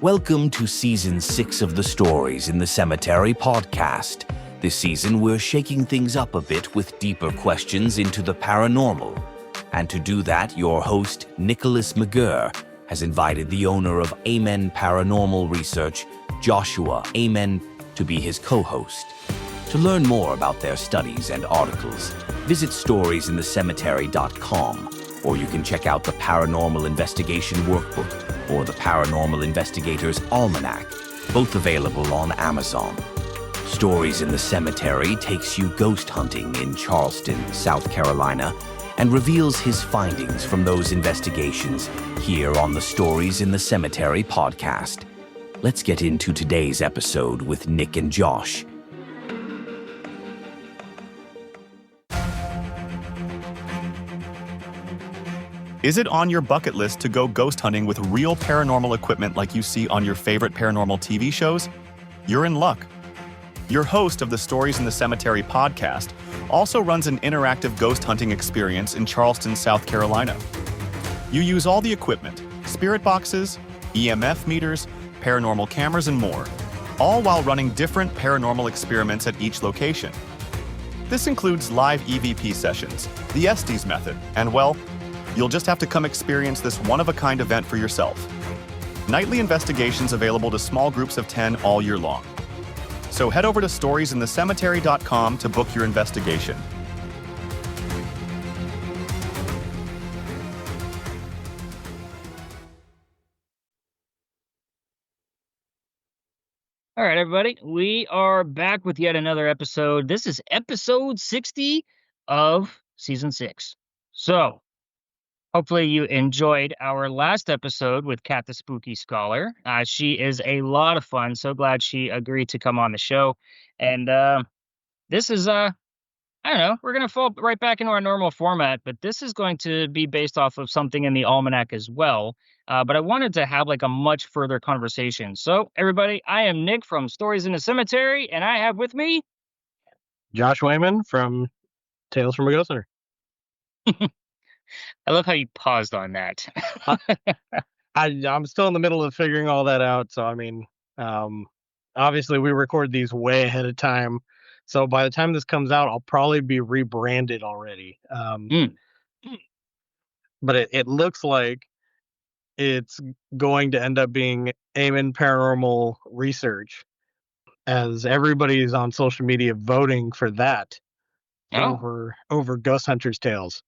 Welcome to Season 6 of the Stories in the Cemetery podcast. This season, we're shaking things up a bit with deeper questions into the paranormal. And to do that, your host, Nicholas McGurr, has invited the owner of Amen Paranormal Research, Joshua Amen, to be his co-host. To learn more about their studies and articles, visit storiesinthecemetery.com, or you can check out the Paranormal Investigation Workbook or the Paranormal Investigator's Almanac, both available on Amazon. Stories in the Cemetery takes you ghost hunting in Charleston, South Carolina, and reveals his findings from those investigations here on the Stories in the Cemetery podcast. Let's get into today's episode with Nick and Josh. Is it on your bucket list to go ghost hunting with real paranormal equipment like you see on your favorite paranormal TV shows? You're in luck. Your host of the Stories in the Cemetery podcast also runs an interactive ghost hunting experience in Charleston, South Carolina. You use all the equipment, spirit boxes, EMF meters, paranormal cameras, and more, all while running different paranormal experiments at each location. This includes live EVP sessions, the Estes method, and well, you'll just have to come experience this one-of-a-kind event for yourself. Nightly investigations available to small groups of 10 all year long. So head over to storiesinthecemetery.com to book your investigation. All right, everybody, we are back with yet another episode. This is episode 60 of season 6. So, hopefully you enjoyed our last episode with Kat the Spooky Scholar. She is a lot of fun. So glad she agreed to come on the show. And this is, I don't know, we're going to fall right back into our normal format, but this is going to be based off of something in the Almanac as well. But I wanted to have like a much further conversation. So everybody, I am Nick from Stories in the Cemetery, and I have with me Josh Wayman from Tales from a Ghost Hunter. I love how you paused on that. I'm still in the middle of figuring all that out. So, I mean, obviously we record these way ahead of time. So by the time this comes out, I'll probably be rebranded already. But it looks like it's going to end up being Amen Paranormal Research, as everybody's on social media voting for that over Ghost Hunter's Tales.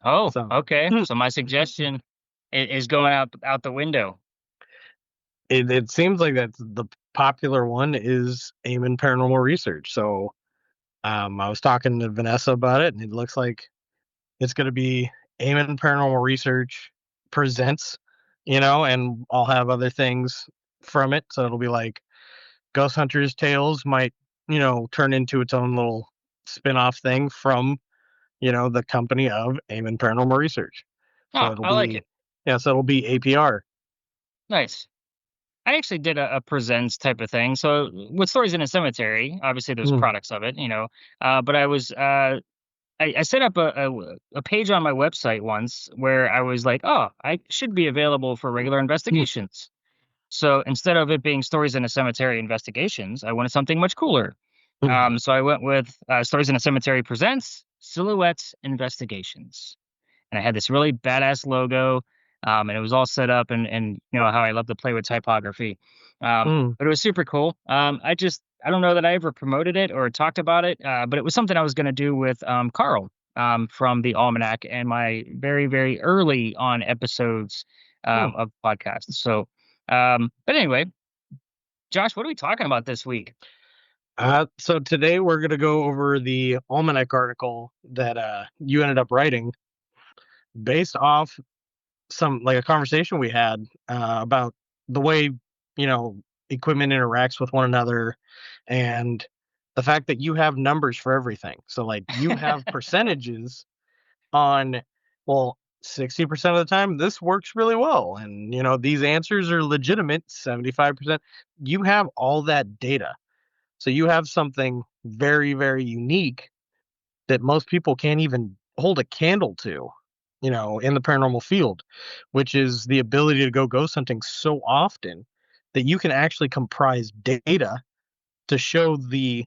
Oh, okay. So my suggestion is going out the window. It seems like that's the popular one is Amen Paranormal Research. So I was talking to Vanessa about it, and it looks like it's going to be Amen Paranormal Research presents, and I'll have other things from it. So it'll be like Ghost Hunter's Tales might, turn into its own little spin-off thing from the company of Amen Paranormal Research. So I like it. Yeah, so it'll be APR. Nice. I actually did a presents type of thing. So with Stories in a Cemetery, obviously there's products of it, but I was I set up a page on my website once where I was like, oh, I should be available for regular investigations. So instead of it being Stories in a Cemetery investigations, I wanted something much cooler. So I went with Stories in a Cemetery presents Silhouettes Investigations. And I had this really badass logo, and it was all set up, and you know how I love to play with typography. But it was super cool. I don't know that I ever promoted it or talked about it, but it was something I was going to do with Carl from the Almanac and my very, very early on episodes of podcasts. So, but anyway, Josh, what are we talking about this week? So today we're going to go over the Almanac article that you ended up writing based off a conversation we had about the way, equipment interacts with one another, and the fact that you have numbers for everything. So like you have percentages on, 60% of the time this works really well. And, these answers are legitimate, 75%. You have all that data. So you have something very, very unique that most people can't even hold a candle to, in the paranormal field, which is the ability to go ghost hunting so often that you can actually comprise data to show the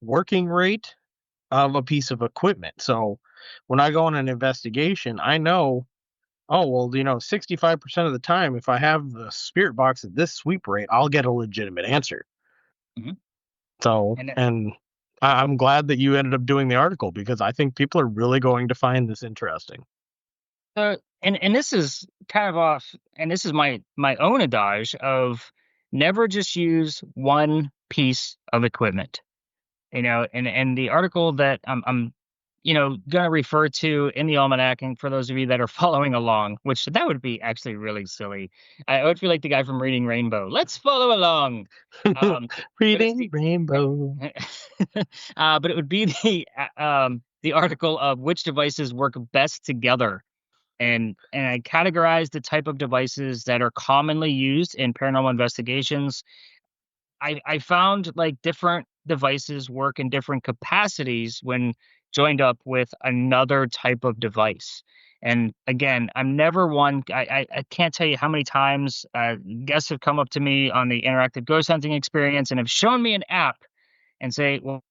working rate of a piece of equipment. So when I go on an investigation, I know, oh, well, 65% of the time, if I have the spirit box at this sweep rate, I'll get a legitimate answer. Mhm. So, And and I'm glad that you ended up doing the article because I think people are really going to find this interesting. and this is kind of off, and this is my own adage of never just use one piece of equipment. And the article that I'm gonna refer to in the almanac, and for those of you that are following along, which that would be actually really silly. I would feel like the guy from Reading Rainbow. Let's follow along. Um, but it's Reading Rainbow. but it would be the article of which devices work best together, and I categorize the type of devices that are commonly used in paranormal investigations. I found like different devices work in different capacities when joined up with another type of device. And again, I'm never one. I can't tell you how many times guests have come up to me on the interactive ghost hunting experience and have shown me an app and say, "Well,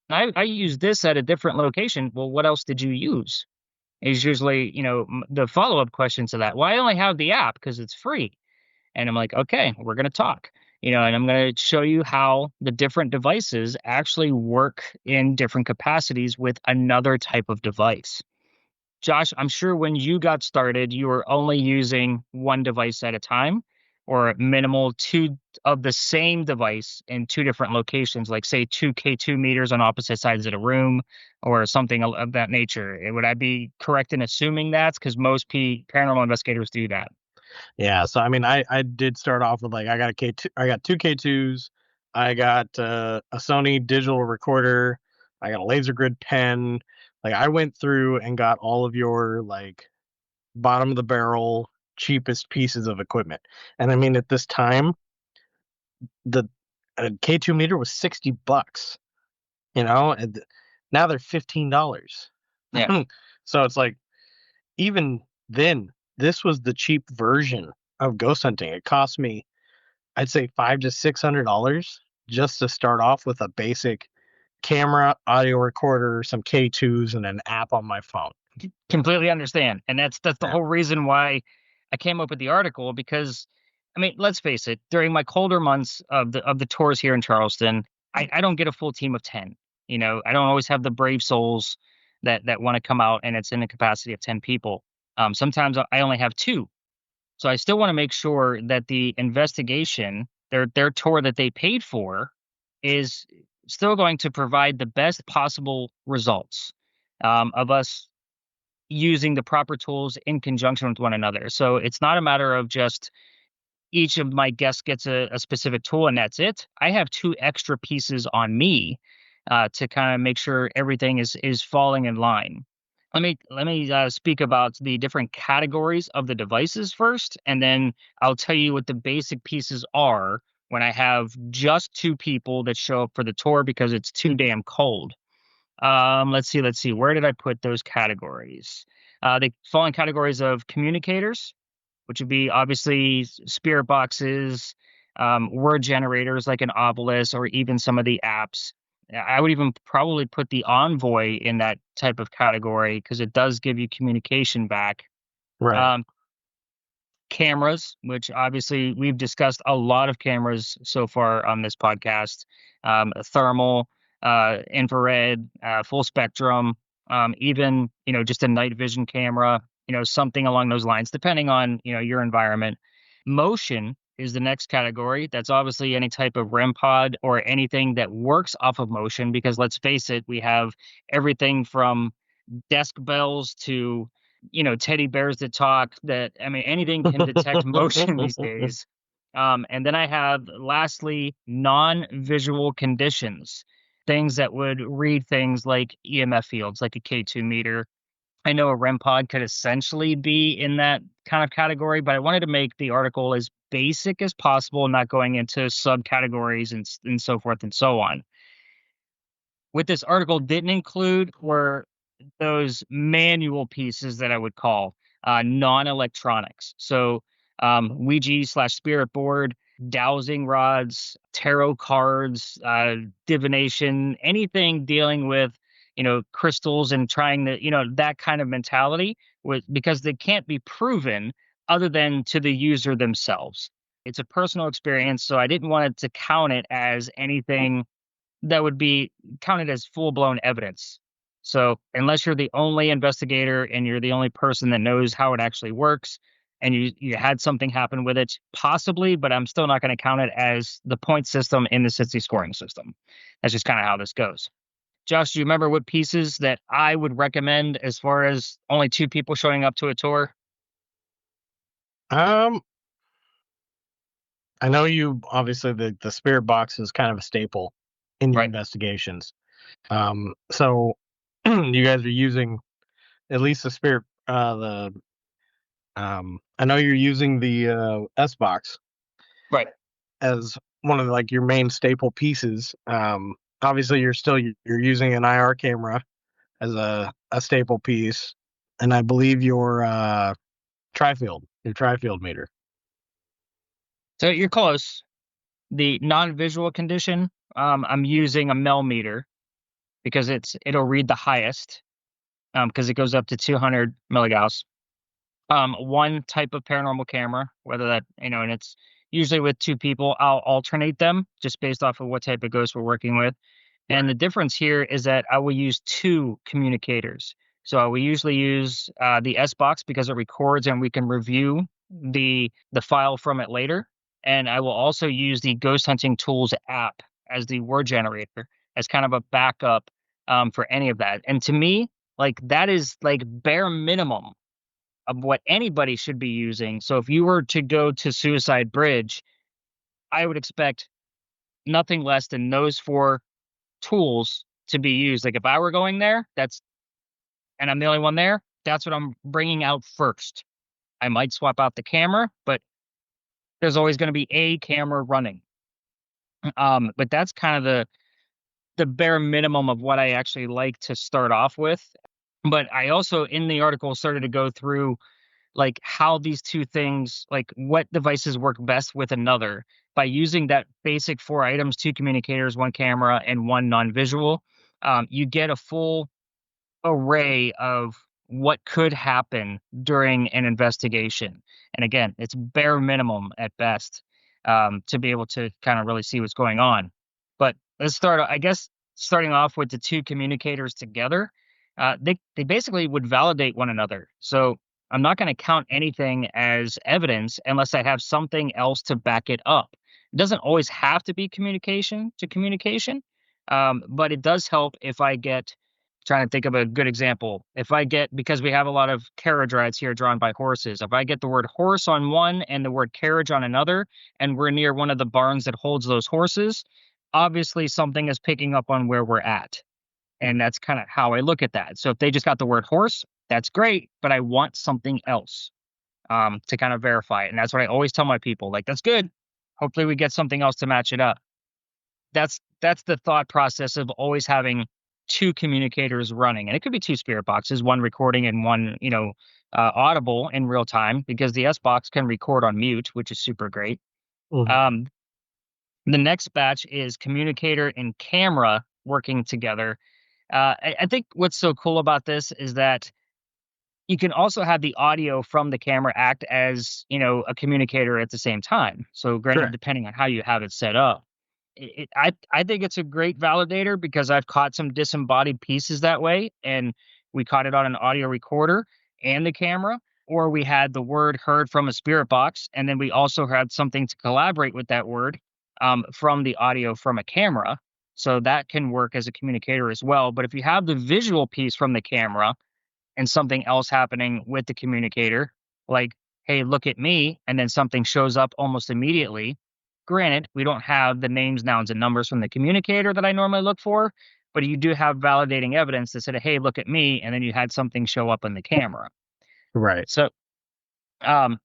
I use this at a different location. Well, what else did you use?" Is usually the follow up question to that. Well, I only have the app because it's free. And I'm like, okay, we're going to talk, and I'm going to show you how the different devices actually work in different capacities with another type of device. Josh, I'm sure when you got started, you were only using one device at a time or minimal two of the same device in two different locations, like say two K2 meters on opposite sides of the room or something of that nature. Would I be correct in assuming that? Because most paranormal investigators do that. Yeah, so I mean, I did start off with like I got a K2, I got two K2s, I got a Sony digital recorder, I got a laser grid pen. Like I went through and got all of your like bottom of the barrel cheapest pieces of equipment. And I mean, at this time, the K2 meter was $60, and now they're $15. Yeah. So it's like even then, this was the cheap version of ghost hunting. It cost me, I'd say, $500 to $600 just to start off with a basic camera, audio recorder, some K2s, and an app on my phone. Completely understand, and that's the Yeah. whole reason why I came up with the article. Because I mean, let's face it, during my colder months of the tours here in Charleston, I don't get a full team of 10. I don't always have the brave souls that want to come out, and it's in a capacity of 10 people. Sometimes I only have two. So I still want to make sure that the investigation, their tour that they paid for, is still going to provide the best possible results, of us using the proper tools in conjunction with one another. So it's not a matter of just each of my guests gets a specific tool and that's it. I have two extra pieces on me to kind of make sure everything is falling in line. Let me speak about the different categories of the devices first, and then I'll tell you what the basic pieces are when I have just two people that show up for the tour because it's too damn cold. Let's see. Where did I put those categories? They fall in categories of communicators, which would be obviously spirit boxes, word generators like an obelisk, or even some of the apps. I would even probably put the Envoy in that type of category because it does give you communication back. Right. Um, Cameras, which obviously we've discussed a lot of cameras so far on this podcast, thermal, infrared, full spectrum, even, just a night vision camera, something along those lines, depending on, your environment. Motion is the next category. That's obviously any type of REM pod or anything that works off of motion, because let's face it, we have everything from desk bells to teddy bears that talk. That I mean, anything can detect motion these days. And then I have lastly non-visual conditions, things that would read things like EMF fields, like a K2 meter. I know a REM pod could essentially be in that kind of category, but I wanted to make the article as basic as possible, not going into subcategories and so forth and so on. What this article didn't include were those manual pieces that I would call non-electronics. So Ouija slash spirit board, dowsing rods, tarot cards, divination, anything dealing with, crystals and trying to, that kind of mentality because they can't be proven other than to the user themselves. It's a personal experience, so I didn't want it to count it as anything that would be counted as full-blown evidence. So, unless you're the only investigator and you're the only person that knows how it actually works, and you had something happen with it, possibly, but I'm still not going to count it as the point system in the 60 scoring system. That's just kind of how this goes. Josh, do you remember what pieces that I would recommend as far as only 2 people showing up to a tour? I know you obviously the spirit box is kind of a staple in your Right. investigations. So you guys are using at least the spirit the I know you're using the S box Right. as one of like your main staple pieces. Obviously you're using an IR camera as a staple piece, and I believe your tri-field meter. So you're close. The non-visual condition, I'm using a Mel meter because it'll read the highest, because it goes up to 200 milligauss. One type of paranormal camera, whether that, and it's usually with 2 people, I'll alternate them just based off of what type of ghost we're working with. And the difference here is that I will use 2 communicators. So I will usually use the S box because it records and we can review the file from it later. And I will also use the Ghost Hunting Tools app as the word generator as kind of a backup, for any of that. And to me, like that is like bare minimum of what anybody should be using. So if you were to go to Suicide Bridge, I would expect nothing less than those 4 tools to be used. Like if I were going there, and I'm the only one there, that's what I'm bringing out first. I might swap out the camera, but there's always going to be a camera running. But that's kind of the bare minimum of what I actually like to start off with. But I also in the article started to go through like how these 2 things, like what devices work best with another by using that basic 4 items, 2 communicators, 1 camera, and 1 non-visual. You get a full array of what could happen during an investigation. And again, it's bare minimum at best, to be able to kind of really see what's going on. But let's start, I guess, starting off with the 2 communicators together. They basically would validate one another. So I'm not going to count anything as evidence unless I have something else to back it up. It doesn't always have to be communication to communication, but it does help if I get trying to think of a good example. If I get, because we have a lot of carriage rides here drawn by horses, if I get the word horse on one and the word carriage on another, and we're near one of the barns that holds those horses, obviously something is picking up on where we're at. And that's kind of how I look at that. So if they just got the word horse, that's great, but I want something else, to kind of verify it. And that's what I always tell my people, like, that's good. Hopefully we get something else to match it up. That's the thought process of always having 2 communicators running, and it could be 2 spirit boxes, one recording and one, audible in real time, because the S box can record on mute, which is super great. Mhm. The next batch is communicator and camera working together. I think what's so cool about this is that you can also have the audio from the camera act as, a communicator at the same time. So granted, Correct. depending on how you have it set up. I think it's a great validator because I've caught some disembodied pieces that way, and we caught it on an audio recorder and the camera, or we had the word heard from a spirit box, and then we also had something to collaborate with that word, from the audio from a camera. So that can work as a communicator as well. But if you have the visual piece from the camera and something else happening with the communicator, like, hey, look at me, and then something shows up almost immediately. Granted, we don't have the names, nouns, and numbers from the communicator that I normally look for, but you do have validating evidence that said, hey, look at me, and then you had something show up on the camera. Right. So,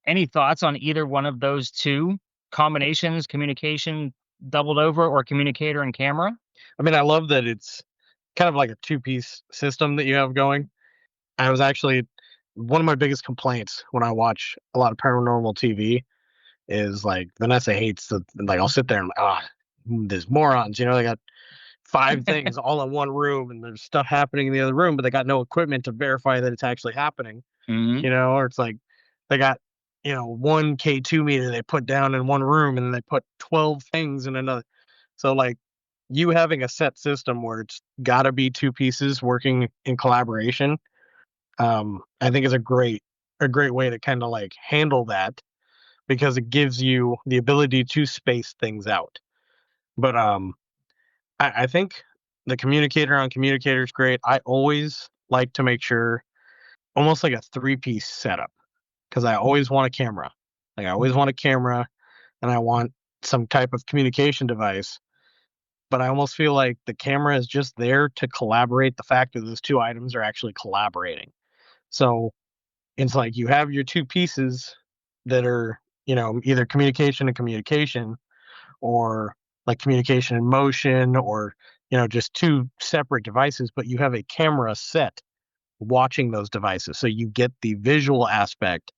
any thoughts on either one of those 2 combinations, communication doubled over, or communicator and camera? I mean, I love that it's kind of like a 2-piece system that you have going. I was actually one of my biggest complaints when I watch a lot of paranormal TV is like Vanessa hates like I'll sit there and there's morons, they got 5 things all in one room and there's stuff happening in the other room, but they got no equipment to verify that it's actually happening, Hmm. or it's like they got, one K2 meter they put down in one room and then they put 12 things in another. So like you having a set system where it's got to be two pieces working in collaboration, I think is a great way to kind of like handle that because it gives you the ability to space things out. But I think the communicator on communicator is great. I always like to make sure almost like a 3-piece setup because I always want a camera. Like I always want a camera and I want some type of communication device. But I almost feel like the camera is just there to collaborate the fact that those two items are actually collaborating. So it's like you have your two pieces that are, either communication and communication, or like communication and motion, or, just two separate devices, but you have a camera set watching those devices. So you get the visual aspect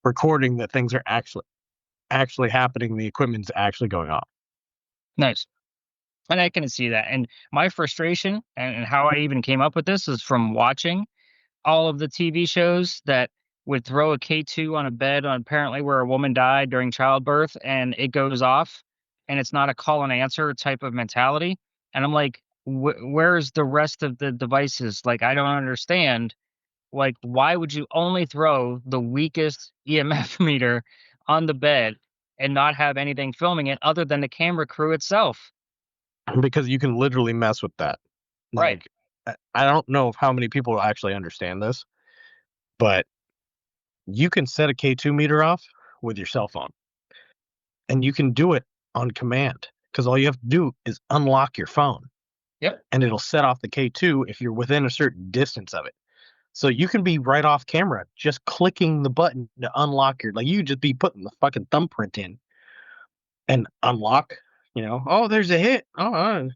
recording that things are actually happening. The equipment's actually going off. Nice. And I can see that. And my frustration and how I even came up with this is from watching all of the TV shows that would throw a K2 on a bed on apparently where a woman died during childbirth and it goes off and it's not a call and answer type of mentality. And I'm like, where's the rest of the devices? Like, I don't understand. Like, why would you only throw the weakest EMF meter on the bed and not have anything filming it other than the camera crew itself? Because you can literally mess with that. Right. Like, I don't know if how many people actually understand this, but you can set a K2 meter off with your cell phone and you can do it on command because all you have to do is unlock your phone Yep. and it'll set off the K2 if you're within a certain distance of it. So you can be right off camera just clicking the button to unlock like you just be putting the fucking thumbprint in and unlock, oh, there's a hit. Oh,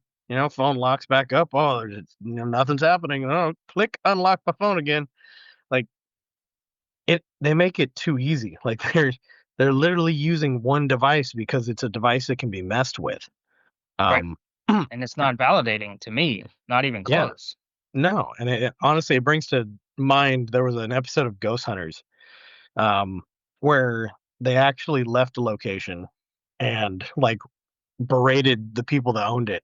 phone locks back up. Oh, nothing's happening. Oh, click unlock my phone again. Like they make it too easy. Like they're literally using one device because it's a device that can be messed with. Right. Um, And it's not validating to me, not even yeah, close. no, and honestly, it brings to mind there was an episode of Ghost Hunters, um, where they actually left a location and like berated the people that owned it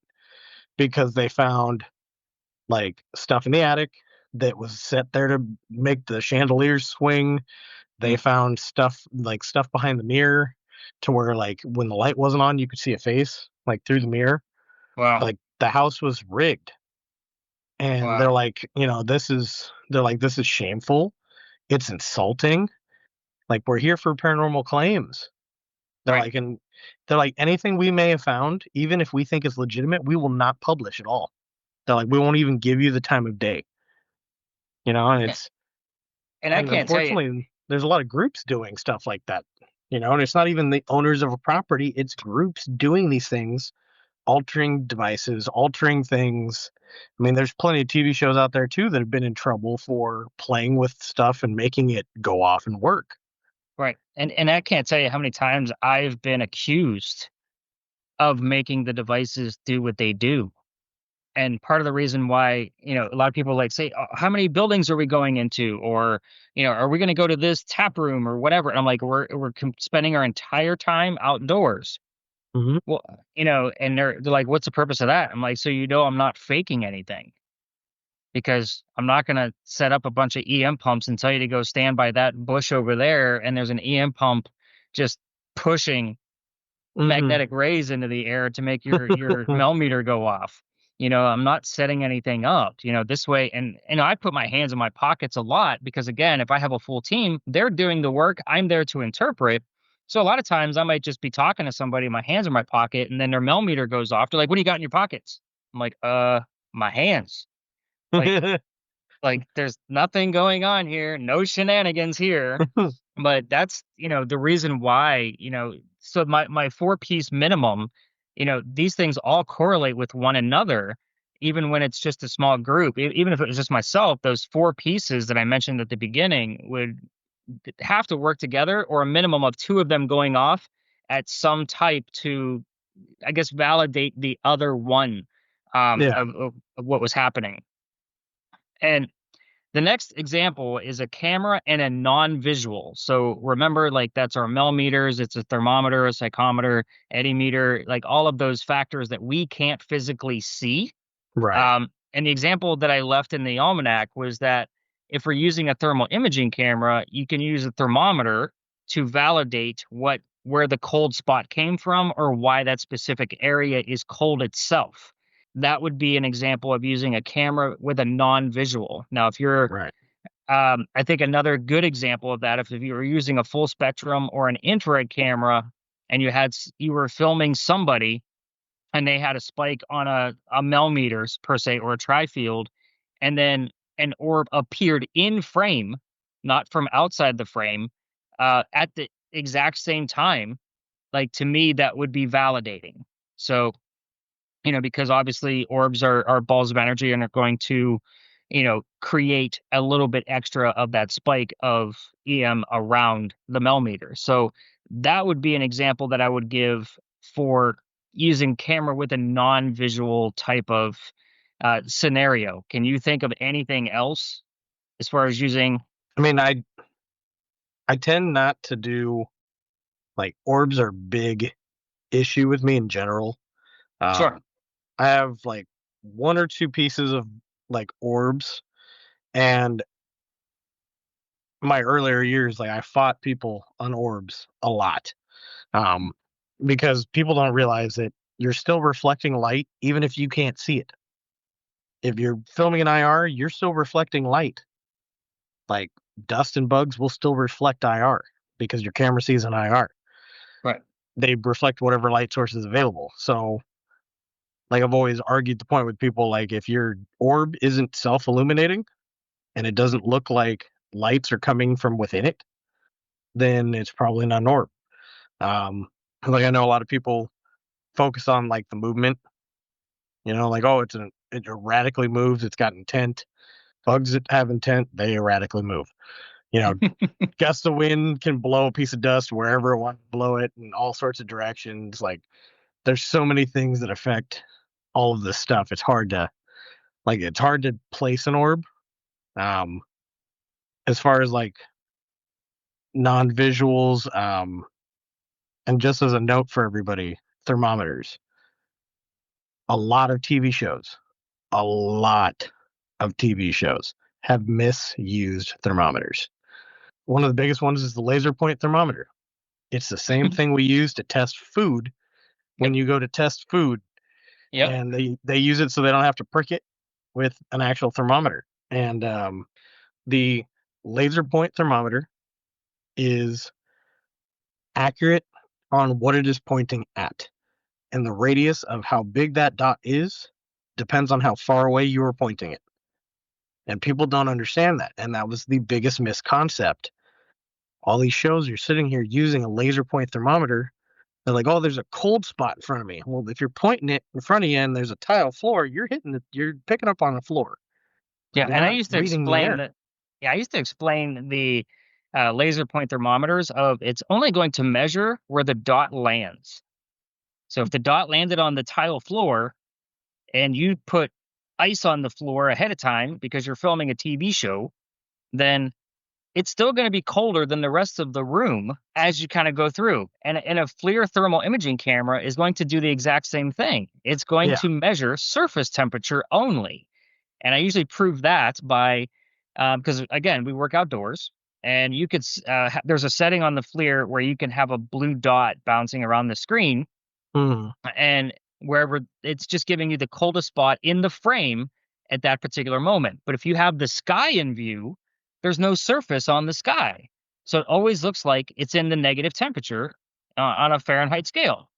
because they found like stuff in the attic that was set there to make the chandeliers swing. They Mm. found stuff behind the mirror to where like when the light wasn't on, you could see a face like through the mirror. Wow. Like the house was rigged. And Wow. they're like, this is shameful. It's insulting. Like we're here for paranormal claims. They're Right. like, and they're like, anything we may have found, even if we think it's legitimate, we will not publish at all. They're like, we won't even give you the time of day. And Yeah. And I can't tell you. unfortunately, there's a lot of groups doing stuff like that. And it's not even the owners of a property; it's groups doing these things, altering devices, altering things. I mean, there's plenty of TV shows out there too that have been in trouble for playing with stuff and making it go off and work. Right. And I can't tell you how many times I've been accused of making the devices do what they do. And part of the reason why, a lot of people like say, "Oh, how many buildings are we going into?" Or, are we going to go to this tap room or whatever? And I'm like, we're spending our entire time outdoors. Hmm. Well, and they're like, what's the purpose of that? I'm like, so I'm not faking anything because I'm not going to set up a bunch of EM pumps and tell you to go stand by that bush over there. And there's an EM pump just pushing Hmm. magnetic rays into the air to make your millimeter go off. I'm not setting anything up, this way. And I put my hands in my pockets a lot because again, if I have a full team, they're doing the work. I'm there to interpret. So a lot of times I might just be talking to somebody, my hands in my pocket, and then their millimeter goes off. They're like, "What do you got in your pockets?" I'm like, my hands." Like there's nothing going on here, no shenanigans here. But that's, the reason why, so my four-piece minimum, these things all correlate with one another, even when it's just a small group. Even if it was just myself, those four pieces that I mentioned at the beginning would have to work together, or a minimum of two of them going off at some type to, I guess, validate the other one of what was happening. And the next example is a camera and a non-visual. So remember, like, that's our millimeters, it's a thermometer, a psychometer, eddymeter, like all of those factors that we can't physically see. Right. And the example that I left in the almanac was that if we're using a thermal imaging camera, you can use a thermometer to validate where the cold spot came from or why that specific area is cold itself. That would be an example of using a camera with a non-visual. Now, if you're, Right. I think another good example of that, if you were using a full spectrum or an infrared camera and you were filming somebody and they had a spike on a millimeters per se or a tri-field, and then an orb appeared in frame, not from outside the frame, at the exact same time, like, to me, that would be validating. So, because obviously orbs are balls of energy and are going to, create a little bit extra of that spike of EM around the millimeter. So that would be an example that I would give for using camera with a non-visual type of scenario. Can you think of anything else as far as using? I mean, I tend not to do, like, orbs are big issue with me in general. Sure. I have like one or two pieces of like orbs, and my earlier years, like, I fought people on orbs a lot. Um, because people don't realize that you're still reflecting light even if you can't see it. If you're filming an IR, you're still reflecting light. Like, dust and bugs will still reflect IR because your camera sees an IR. Right. They reflect whatever light source is available. So, like, I've always argued the point with people, like, if your orb isn't self-illuminating and it doesn't look like lights are coming from within it, then it's probably not an orb. Like, I know a lot of people focus on, like, the movement, like, oh, it erratically moves, it's got intent. Bugs that have intent, they erratically move. You know, Gust of wind can blow a piece of dust wherever it wants to blow it in all sorts of directions. Like, there's so many things that affect all of this stuff. It's hard to place an orb. Um, as far as like non-visuals, and just as a note for everybody, thermometers. A lot of TV shows, a lot of TV shows have misused thermometers. One of the biggest ones is the laser point thermometer. It's the same thing we use to test food when you go to test food, Yep. and they use it so they don't have to prick it with an actual thermometer. And the laser point thermometer is accurate on what it is pointing at, and the radius of how big that dot is depends on how far away you are pointing it. And people don't understand that, and that was the biggest misconcept. All these shows, you're sitting here using a laser point thermometer. They're like, oh, there's a cold spot in front of me. Well, if you're pointing it in front of you and there's a tile floor, you're picking up on the floor. Yeah, You're and I not used to reading the explain air. that. Yeah, I used to explain the laser point thermometers of it's only going to measure where the dot lands. So if the dot landed on the tile floor and you put ice on the floor ahead of time because you're filming a TV show, then it's still going to be colder than the rest of the room as you kind of go through. And a FLIR thermal imaging camera is going to do the exact same thing. It's going Yeah. to measure surface temperature only. And I usually prove that by, because again, we work outdoors, and you could, there's a setting on the FLIR where you can have a blue dot bouncing around the screen, Mhm. and wherever it's just giving you the coldest spot in the frame at that particular moment. But if you have the sky in view, there's no surface on the sky. So it always looks like it's in the negative temperature on a Fahrenheit scale.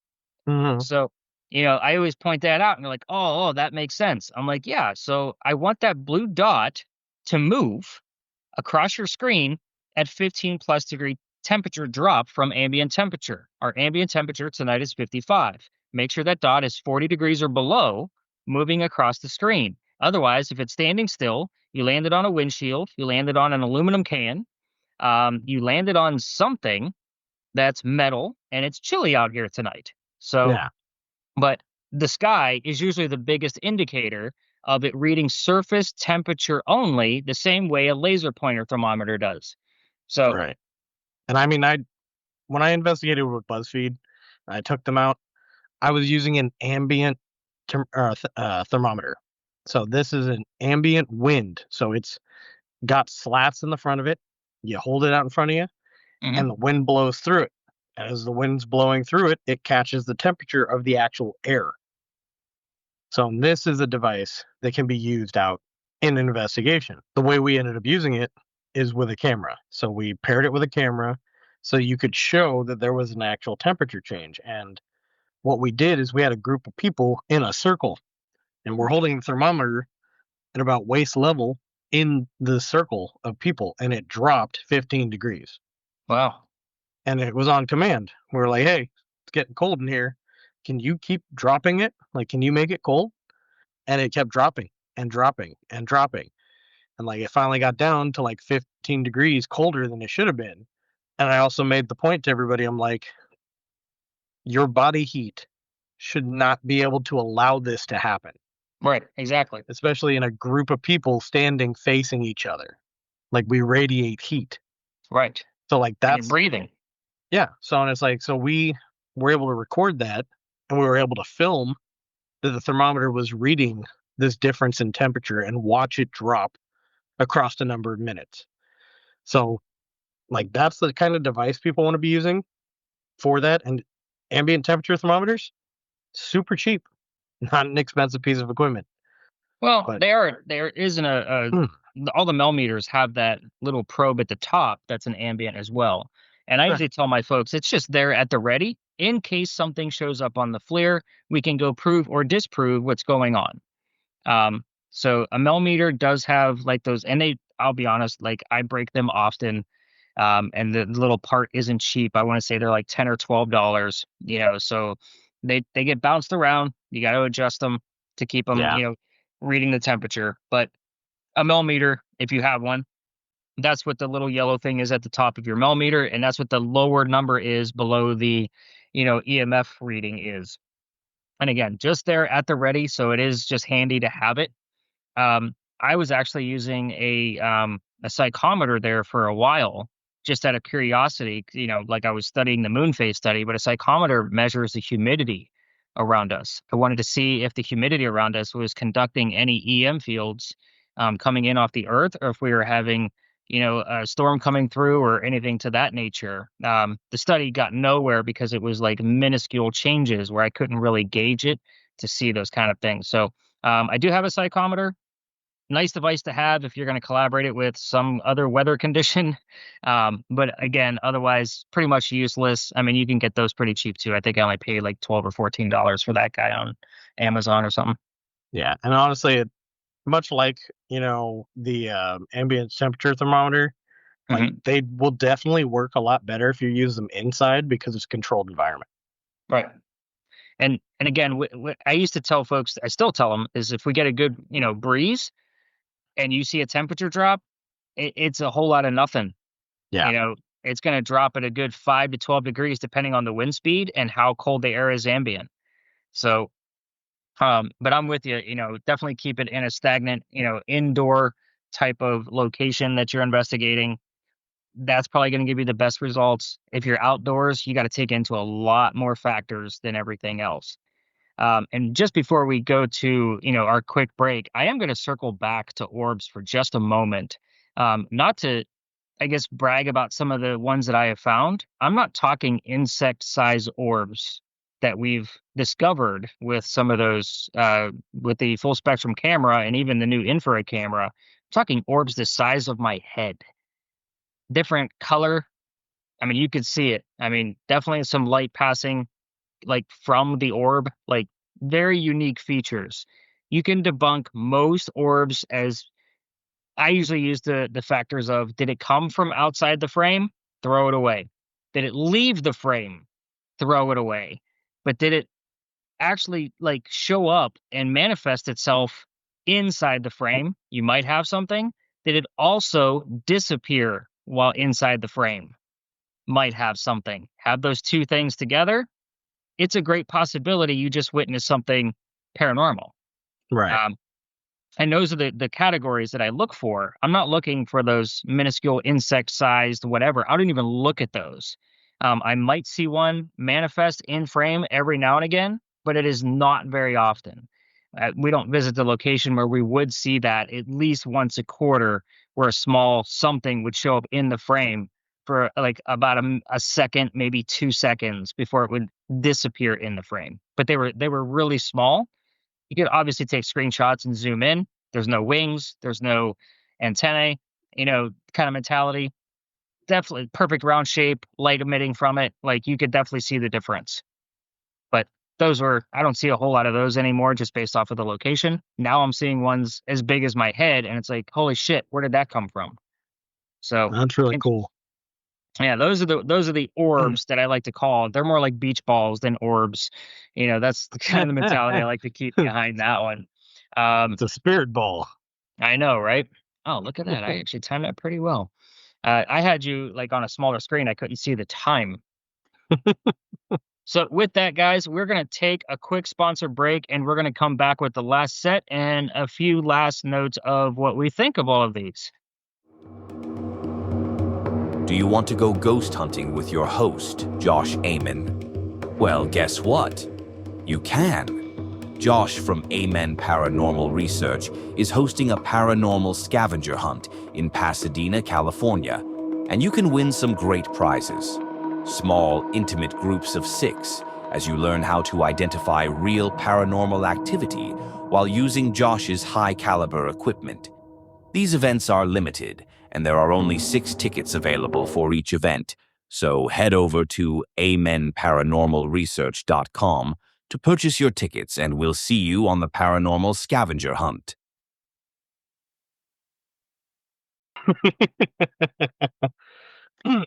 Mhm. So, I always point that out and they're like, oh, that makes sense. I'm like, yeah. So I want that blue dot to move across your screen at 15 plus degree temperature drop from ambient temperature. Our ambient temperature tonight is 55. Make sure that dot is 40 degrees or below moving across the screen. Otherwise, if it's standing still, you landed on a windshield, you landed on an aluminum can, you landed on something, that's metal and it's chilly out here tonight. So, Yeah. but the sky is usually the biggest indicator of it reading surface temperature only, the same way a laser pointer thermometer does. So, Right. And I mean, when I investigated with BuzzFeed, I took them out. I was using an ambient thermometer. So this is an ambient wind. So it's got slats in the front of it. You hold it out in front of you, mhm, and the wind blows through it. As the wind's blowing through it, it catches the temperature of the actual air. So this is a device that can be used out in an investigation. The way we ended up using it is with a camera. So we paired it with a camera so you could show that there was an actual temperature change. And what we did is we had a group of people in a circle, and we're holding the thermometer at about waist level in the circle of people, and it dropped 15 degrees. wow. And it was on command. We were like, hey, it's getting cold in here. Can you keep dropping it? Like, can you make it cold? And it kept dropping and dropping and dropping. And like it finally got down to like 15 degrees colder than it should have been. And I also made the point to everybody, I'm like, your body heat should not be able to allow this to happen, Right, exactly. especially in a group of people standing facing each other. Like we radiate heat. Right. So like And you're that's breathing. yeah. So and it's like so we were able to record that, and we were able to film that the thermometer was reading this difference in temperature and watch it drop across a number of minutes. So like that's the kind of device people want to be using for that. And ambient temperature thermometers, super cheap, not an expensive piece of equipment. Well, But there isn't mm, all the millimeters have that little probe at the top that's an ambient as well. And I right, usually tell my folks it's just there at the ready in case something shows up on the FLIR, we can go prove or disprove what's going on. Um, so a millimeter does have like those, and I'll be honest, like I break them often. And the little part isn't cheap. I want to say they're like 10 or $12, so they get bounced around. You got to adjust them to keep them, yeah, reading the temperature. But a millimeter, if you have one, that's what the little yellow thing is at the top of your millimeter. And that's what the lower number is below the, EMF reading is. And again, just there at the ready. So it is just handy to have it. I was actually using a psychometer there for a while, just out of curiosity. Like I was studying the moon phase study, but a psychometer measures the humidity around us. I wanted to see if the humidity around us was conducting any EM fields coming in off the Earth, or if we were having a storm coming through or anything to that nature. The study got nowhere because it was like minuscule changes where I couldn't really gauge it to see those kind of things. So I do have a psychometer. Nice device to have if you're going to collaborate it with some other weather condition. But again, otherwise, pretty much useless. I mean, you can get those pretty cheap too. I think I only paid like $12 or $14 for that guy on Amazon or something. yeah. And honestly, much like the ambient temperature thermometer, like Hmm. they will definitely work a lot better if you use them inside because it's a controlled environment. Right. And again, I used to tell folks, I still tell them, is if we get a good breeze and you see a temperature drop, it's a whole lot of nothing. Yeah, You know, it's going to drop at a good 5 to 12 degrees depending on the wind speed and how cold the air is ambient. So, but I'm with you. Definitely keep it in a stagnant, indoor type of location that you're investigating. That's probably going to give you the best results. If you're outdoors, you got to take into a lot more factors than everything else. And just before we go to our quick break, I am going to circle back to orbs for just a moment. Not to, I guess, brag about some of the ones that I have found. I'm not talking insect size orbs that we've discovered with some of those, with the full spectrum camera and even the new infrared camera. I'm talking orbs the size of my head, different color. I mean, you could see it. I mean, definitely some light passing like from the orb, like very unique features. You can debunk most orbs as I usually use the factors of did it come from outside the frame? Throw it away. Did it leave the frame? Throw it away. But did it actually like show up and manifest itself inside the frame? You might have something. Did it also disappear while inside the frame? might have something. Have those two things together, it's a great possibility you just witnessed something paranormal. Right. Um, and those are the categories that I look for. I'm not looking for those minuscule insect sized whatever. I don't even look at those. I might see one manifest in frame every now and again, but it is not very often. We don't visit the location where we would see that at least once a quarter, where a small something would show up in the frame for like about a second, maybe 2 seconds before it would disappear in the frame. But they were really small. You could obviously take screenshots and zoom in. There's no wings, there's no antennae, kind of mentality. Definitely perfect round shape, light emitting from it. Like you could definitely see the difference. But I don't see a whole lot of those anymore just based off of the location. Now I'm seeing ones as big as my head and it's like, holy shit, where did that come from? So That's really cool. yeah, those are the orbs that I like to call. They're more like beach balls than orbs. That's the kind of the mentality I like to keep behind that one. It's a spirit ball. I know, right? Oh, look at that. I actually timed that pretty well. I had you like on a smaller screen. I couldn't see the time. So with that, guys, we're going to take a quick sponsor break and we're going to come back with the last set and a few last notes of what we think of all of these. Do you want to go ghost hunting with your host, Josh Amen? Well, guess what? You can. Josh from Amen Paranormal Research is hosting a paranormal scavenger hunt in Pasadena, California, and you can win some great prizes. Small, intimate groups of 6 as you learn how to identify real paranormal activity while using Josh's high-caliber equipment. These events are limited, and there are only 6 tickets available for each event, so head over to amenparanormalresearch.com to purchase your tickets, and we'll see you on the paranormal scavenger hunt.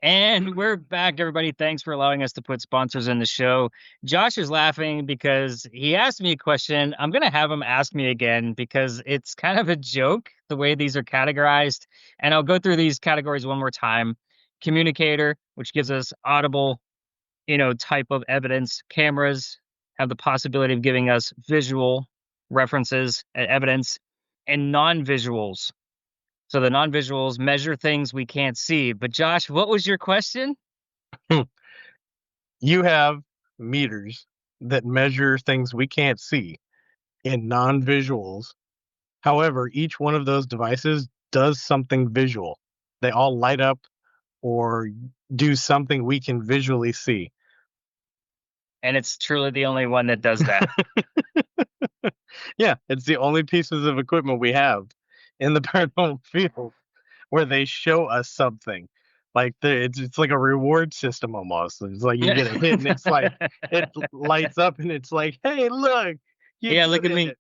And we're back, everybody. Thanks for allowing us to put sponsors in the show. Josh is laughing because he asked me a question. I'm going to have him ask me again because it's kind of a joke the way these are categorized. And I'll go through these categories one more time. Communicator, which gives us audible, type of evidence. Cameras have the possibility of giving us visual references and evidence, and non-visuals. So the non-visuals measure things we can't see. But Josh, what was your question? You have meters that measure things we can't see in non-visuals. However, each one of those devices does something visual. They all light up or do something we can visually see. And it's truly the only one that does that. Yeah, it's the only pieces of equipment we have in the paranormal field where they show us something. Like it's like a reward system almost. It's like you get a hit and it's like it lights up and it's like, hey, look. Yeah, look at me.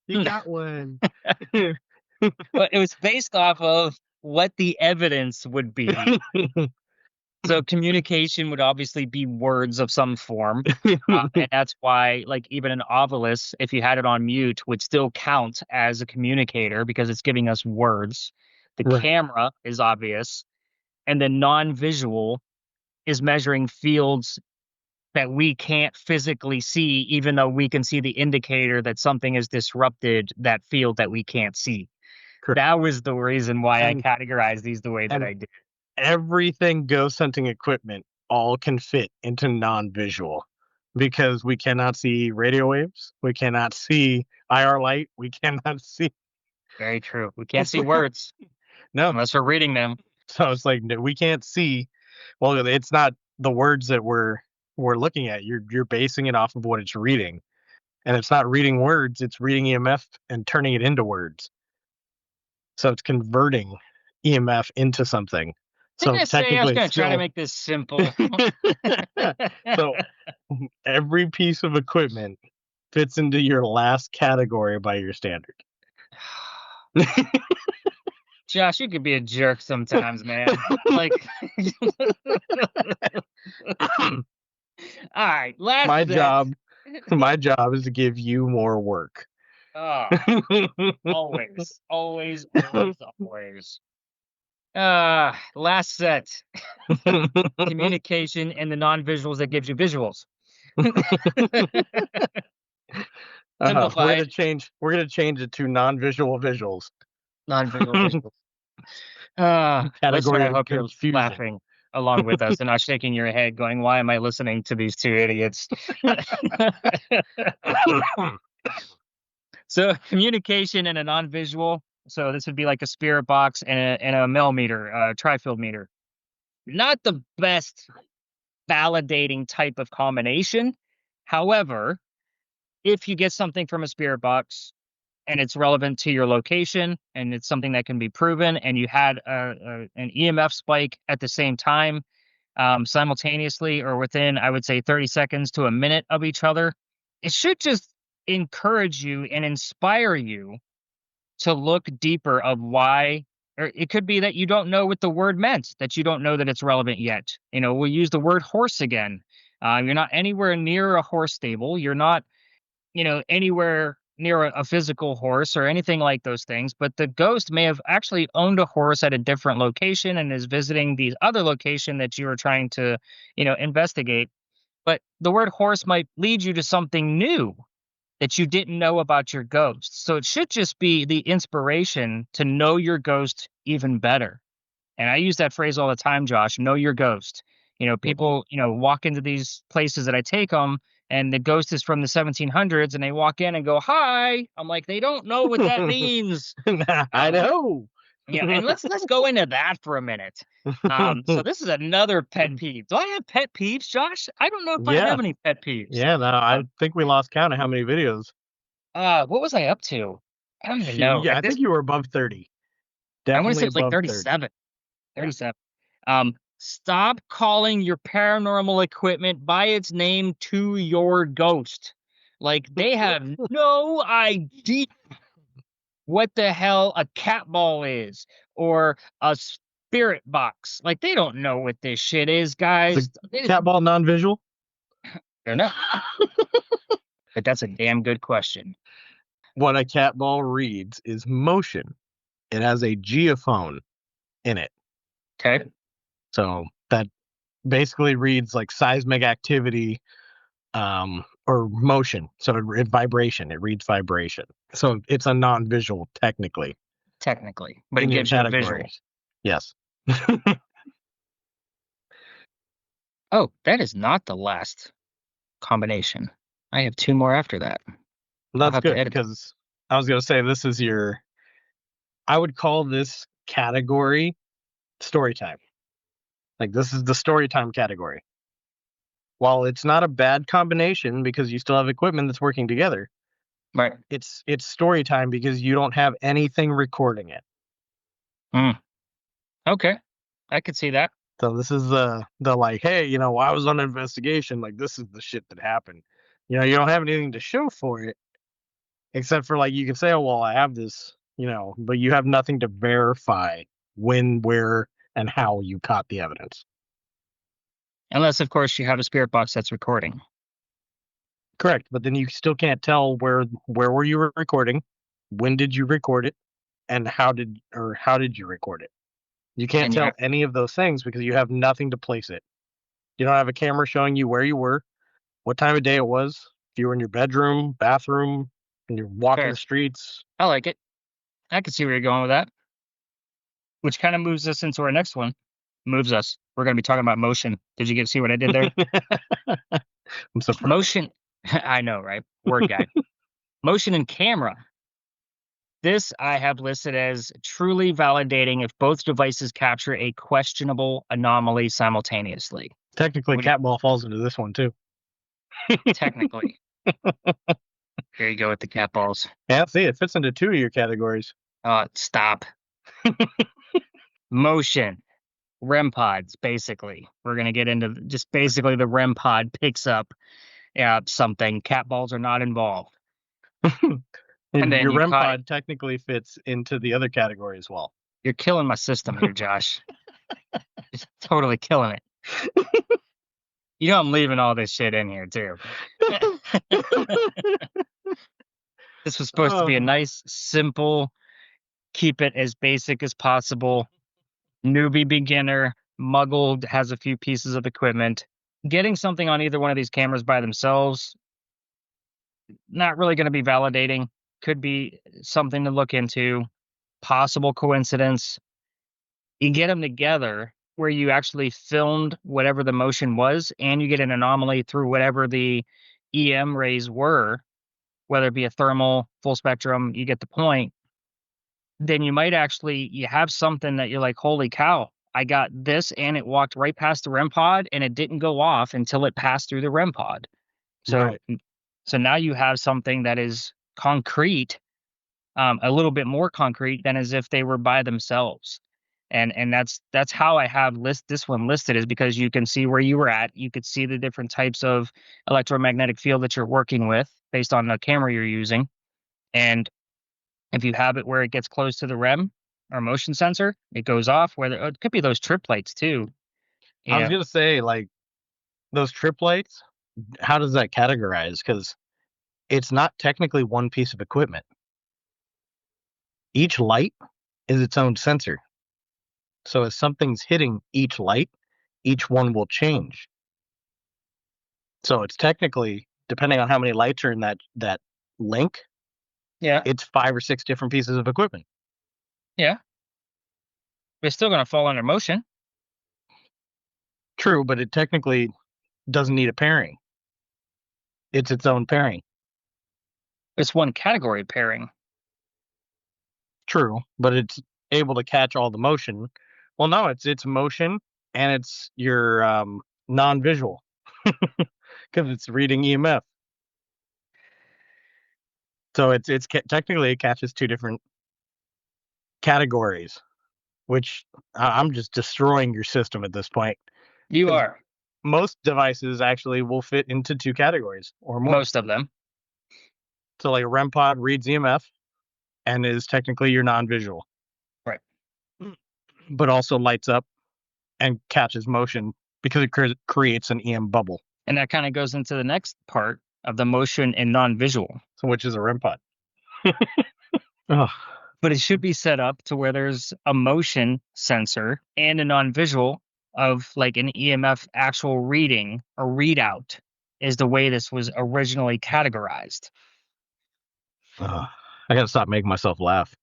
You got one. But it was based off of what the evidence would be. So communication would obviously be words of some form. And that's why, like, even an Ovilus, if you had it on mute, would still count as a communicator because it's giving us words. The Right. camera is obvious. And the non-visual is measuring fields that we can't physically see, even though we can see the indicator that something has disrupted that field that we can't see. Correct. That was the reason why I categorized these the way that I did. Everything ghost hunting equipment all can fit into non-visual because we cannot see radio waves. We cannot see IR light. We cannot see. Very true. We can't see words. No. Unless we're reading them. So it's like, we can't see. Well, it's not the words that we're looking at. You're basing it off of what it's reading. And it's not reading words. It's reading EMF and turning it into words. So it's converting EMF into something. So I was going to try to make this simple. So every piece of equipment fits into your last category by your standard. Josh, you could be a jerk sometimes, man. Like, all right, my job is to give you more work. Oh, always. Last set. Communication and the non-visuals that gives you visuals. We're Simplify gonna it. change. We're gonna change it to non-visual visuals. Non-visual visuals. Listener, Category I of hope you're confusion. laughing along with us and not shaking your head going, why am I listening to these two idiots? So communication and a non-visual. So this would be like a spirit box and a millimeter, tri-field meter. Not the best validating type of combination. However, if you get something from a spirit box and it's relevant to your location and it's something that can be proven and you had an EMF spike at the same time, simultaneously or within, I would say, 30 seconds to a minute of each other, it should just encourage you and inspire you to look deeper of why. Or it could be that you don't know what the word meant, that you don't know that it's relevant yet. We'll use the word horse again. You're not anywhere near a horse stable. You're not, anywhere near a physical horse or anything like those things. But the ghost may have actually owned a horse at a different location and is visiting the other location that you are trying to, investigate. But the word horse might lead you to something new that you didn't know about your ghost. So it should just be the inspiration to know your ghost even better. And I use that phrase all the time, Josh, know your ghost. People, walk into these places that I take them and the ghost is from the 1700s and they walk in and go, hi. I'm like, they don't know what that means. I know. And let's go into that for a minute. So this is another pet peeve. Do I have pet peeves, Josh? I don't know if I Yeah. have any pet peeves. Yeah, no, I think we lost count of how many videos. What was I up to? I don't even know. Yeah, I think you were above 30. I want to Definitely say it was like above 30. 37. 37. Stop calling your paranormal equipment by its name to your ghost. Like they have no idea what the hell a cat ball is or a spirit box. Like they don't know what this shit is, guys. Cat ball non-visual? They're not. But that's a damn good question. What a cat ball reads is motion. It has a geophone in it. Okay. So that basically reads like seismic activity or motion. So it vibration. It reads vibration. So it's a non-visual technically. Technically. But in it your gives you a visual. categories. Yes. Oh, that is not the last combination. I have two more after that. That's good because I was going to say this is I would call this category story time. Like this is the story time category. While it's not a bad combination because you still have equipment that's working together. Right. It's story time because you don't have anything recording it. Okay. I could see that. So this is the like, hey, I was on an investigation. Like this is the shit that happened. You don't have anything to show for it. Except for like you can say, oh well, I have this, but you have nothing to verify when, where, and how you caught the evidence. Unless, of course, you have a spirit box that's recording. Correct, but then you still can't tell where were you recording, when did you record it, and how did you record it. You can't tell any of those things because you have nothing to place it. You don't have a camera showing you where you were, what time of day it was, if you were in your bedroom, bathroom, and you're walking the streets. I like it. I can see where you're going with that. Which kind of moves us into our next one. Moves us. We're going to be talking about motion. Did you see what I did there? I'm so proud. Motion. I know, right? Word guy. Motion and camera. This I have listed as truly validating if both devices capture a questionable anomaly simultaneously. Technically, cat ball falls into this one too. Technically. There you go with the cat balls. Yeah, see, it fits into two of your categories. Stop. Motion. REM pods, basically. We're going to get into just basically the REM pod picks up something. Cat balls are not involved. And then your REM pod technically fits into the other category as well. You're killing my system here, Josh. Just totally killing it. I'm leaving all this shit in here, too. This was supposed to be a nice, simple, keep it as basic as possible. newbie, beginner, muggled, has a few pieces of equipment. Getting something on either one of these cameras by themselves, not really going to be validating. Could be something to look into. Possible coincidence. You get them together where you actually filmed whatever the motion was, and you get an anomaly through whatever the EM rays were, whether it be a thermal, full spectrum, you get the point. Then you might actually you have something that you're like, holy cow, I got this and it walked right past the REM pod and it didn't go off until it passed through the REM pod. So Right. so now you have something that is concrete, a little bit more concrete than as if they were by themselves. And that's how I have this one listed, is because you can see where you were at. You could see the different types of electromagnetic field that you're working with based on the camera you're using. And if you have it where it gets close to the REM or motion sensor, it goes off. Whether it could be those trip lights too. I You was know, gonna say, like, those trip lights, how does that categorize? Because it's not technically one piece of equipment. Each light is its own sensor. So if something's hitting each light, each one will change. So it's technically, depending on how many lights are in that link, yeah, it's 5 or 6 different pieces of equipment. yeah. It's still going to fall under motion. True, but it technically doesn't need a pairing. It's its own pairing. It's one category of pairing. True, but it's able to catch all the motion. Well, no, it's motion and it's your non-visual because it's reading EMF. So technically it catches 2 different categories, which I'm just destroying your system at this point. You 'Cause are most devices actually will fit into 2 categories or more. most of them. So like a REM pod reads EMF and is technically your non-visual, Right. but also lights up and catches motion because it creates an EM bubble. And that kind of goes into the next part of the motion and non-visual. So which is a REM pod. Oh, But it should be set up to where there's a motion sensor and a non-visual of like an EMF actual reading or readout, is the way this was originally categorized. I gotta stop making myself laugh.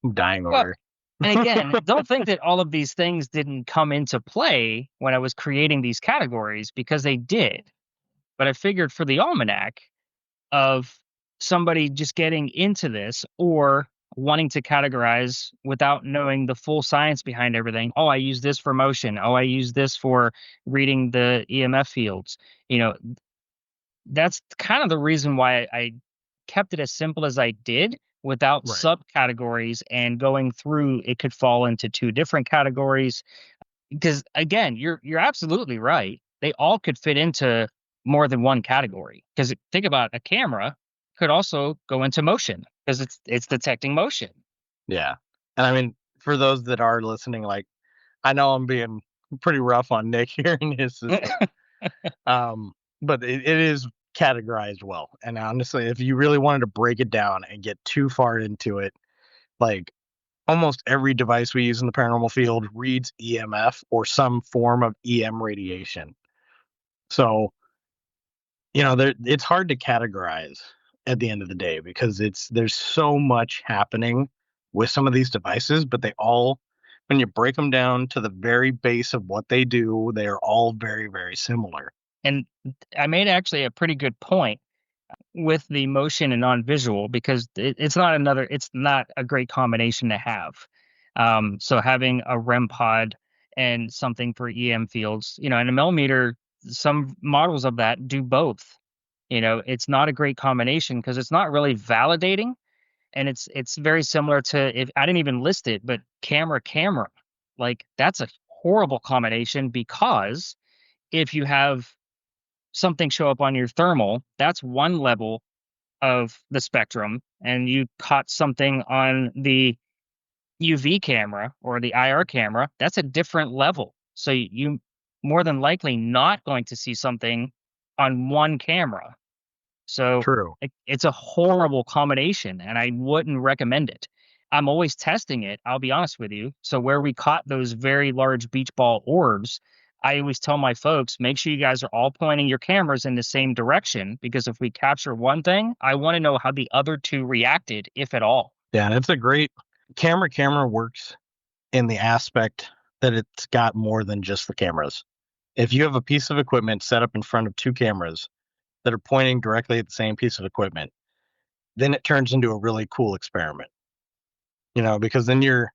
I'm dying over Well, here. and again, don't think that all of these things didn't come into play when I was creating these categories, because they did. But I figured for the almanac, of somebody just getting into this or wanting to categorize without knowing the full science behind everything. Oh, I use this for motion. Oh, I use this for reading the EMF fields. You know, that's kind of the reason why I kept it as simple as I did, without Right. subcategories and going through. It could fall into 2 different categories, because again, you're absolutely right. They all could fit into more than one category. Because think about a camera could also go into motion because it's detecting motion. Yeah. And I mean, for those that are listening, like, I know I'm being pretty rough on Nick here in his system. But it is categorized well. And honestly, if you really wanted to break it down and get too far into it, like, almost every device we use in the paranormal field reads EMF or some form of EM radiation. So, it's hard to categorize at the end of the day because there's so much happening with some of these devices, but they all, when you break them down to the very base of what they do, they are all very, very similar. And I made actually a pretty good point with the motion and non-visual, because it's not a great combination to have. So having a REM pod and something for EM fields, and a millimeter, some models of that do both. It's not a great combination because it's not really validating, and it's very similar to, if I didn't even list it, but camera, like that's a horrible combination, because if you have something show up on your thermal, that's one level of the spectrum, and you caught something on the UV camera or the IR camera, that's a different level. So you more than likely not going to see something on one camera. So True. it's a horrible combination, and I wouldn't recommend it. I'm always testing it, I'll be honest with you. So where we caught those very large beach ball orbs, I always tell my folks, make sure you guys are all pointing your cameras in the same direction, because if we capture one thing, I want to know how the other two reacted, if at all. Yeah, and it's a great camera works in the aspect that it's got more than just the cameras. If you have a piece of equipment set up in front of two cameras that are pointing directly at the same piece of equipment, then it turns into a really cool experiment. Because then you're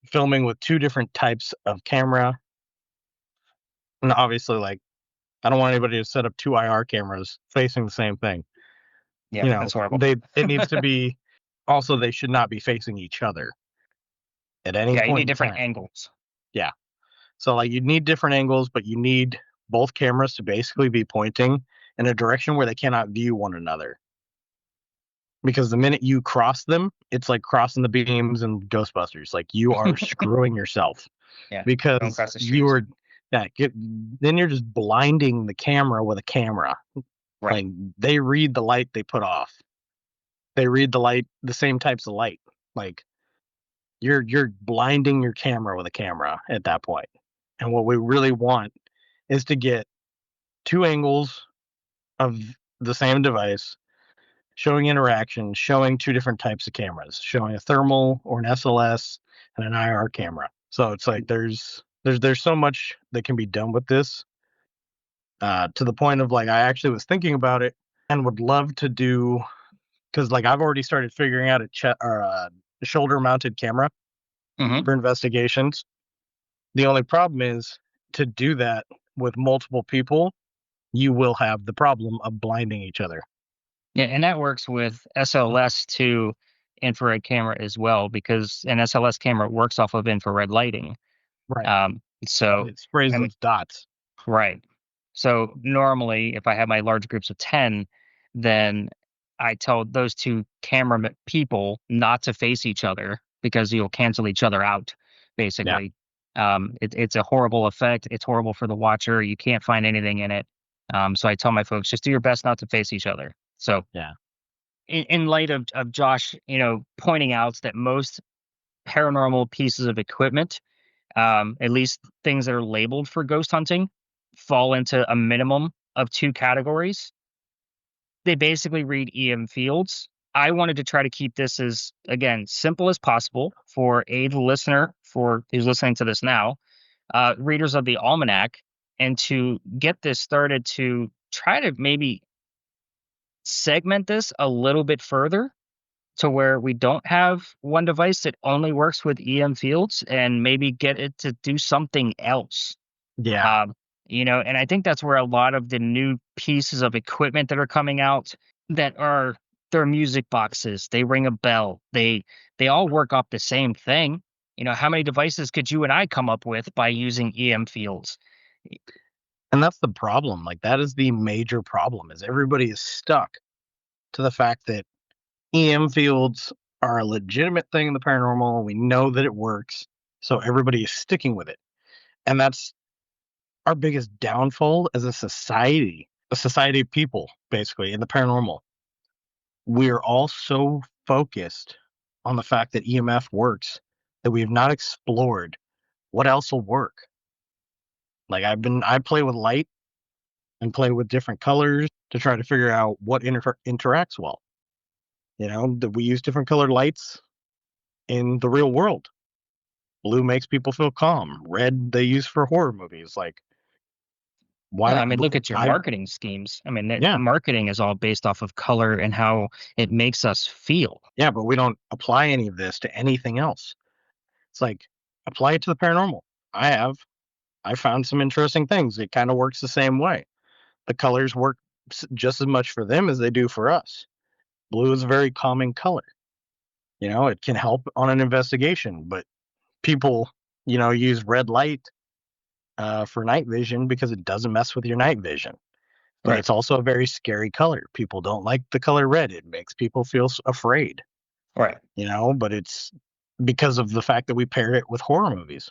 filming with two different types of camera. And obviously, like, I don't want anybody to set up two IR cameras facing the same thing. Yeah, that's horrible. It needs to be also, they should not be facing each other at any Yeah, you point need in different time. angles. Yeah. So like you need different angles, but you need both cameras to basically be pointing in a direction where they cannot view one another. Because the minute you cross them, it's like crossing the beams in Ghostbusters. Like you are screwing yourself Yeah, don't because cross the you streams. are then you're just blinding the camera with a camera. Right. Like they read the light they put off. They read the light, the same types of light. Like you're blinding your camera with a camera at that point. And what we really want is to get two angles of the same device showing interaction, showing two different types of cameras, showing a thermal or an SLS and an IR camera. So it's like there's so much that can be done with this, to the point of like I actually was thinking about it and would love to do, because like I've already started figuring out a shoulder mounted camera Hmm. for investigations. The only problem is to do that with multiple people, you will have the problem of blinding each other. Yeah, and that works with SLS to infrared camera as well, because an SLS camera works off of infrared lighting. Right. So, It sprays I mean, those dots. right. So normally, if I have my large groups of 10, then I tell those two people not to face each other, because you'll cancel each other out, Yeah. basically. It's a horrible effect. It's horrible for the watcher. You can't find anything in it. So I tell my folks, just do your best not to face each other. So Yeah. in light of Josh, pointing out that most paranormal pieces of equipment, at least things that are labeled for ghost hunting, fall into a minimum of two categories. They basically read EM fields. I wanted to try to keep this as, again, simple as possible for the listener, for who's listening to this now, readers of the almanac, and to get this started to try to maybe segment this a little bit further, to where we don't have one device that only works with EM fields, and maybe get it to do something else. Yeah. And I think that's where a lot of the new pieces of equipment that are coming out, that are their music boxes, they ring a bell. They all work off the same thing. How many devices could you and I come up with by using EM fields? And that's the problem. Like that is the major problem, is everybody is stuck to the fact that EM fields are a legitimate thing in the paranormal. We know that it works. So everybody is sticking with it. And that's our biggest downfall as a society of people, basically, in the paranormal. We're all so focused on the fact that EMF works that we have not explored what else will work. Like I play with light and play with different colors to try to figure out what interacts well. That we use different colored lights in the real world. Blue makes people feel calm. Red they use for horror movies. Like why Well, not? I mean, look at your I marketing schemes. I mean, Yeah, marketing is all based off of color and how it makes us feel. yeah, but we don't apply any of this to anything else. It's like apply it to the paranormal. I have. I found some interesting things. It kind of works the same way. The colors work just as much for them as they do for us. Blue is a very calming color. It can help on an investigation, but people, use red light for night vision because it doesn't mess with your night vision. But Right. it's also a very scary color. People don't like the color red. It makes people feel afraid, Right. but it's because of the fact that we pair it with horror movies.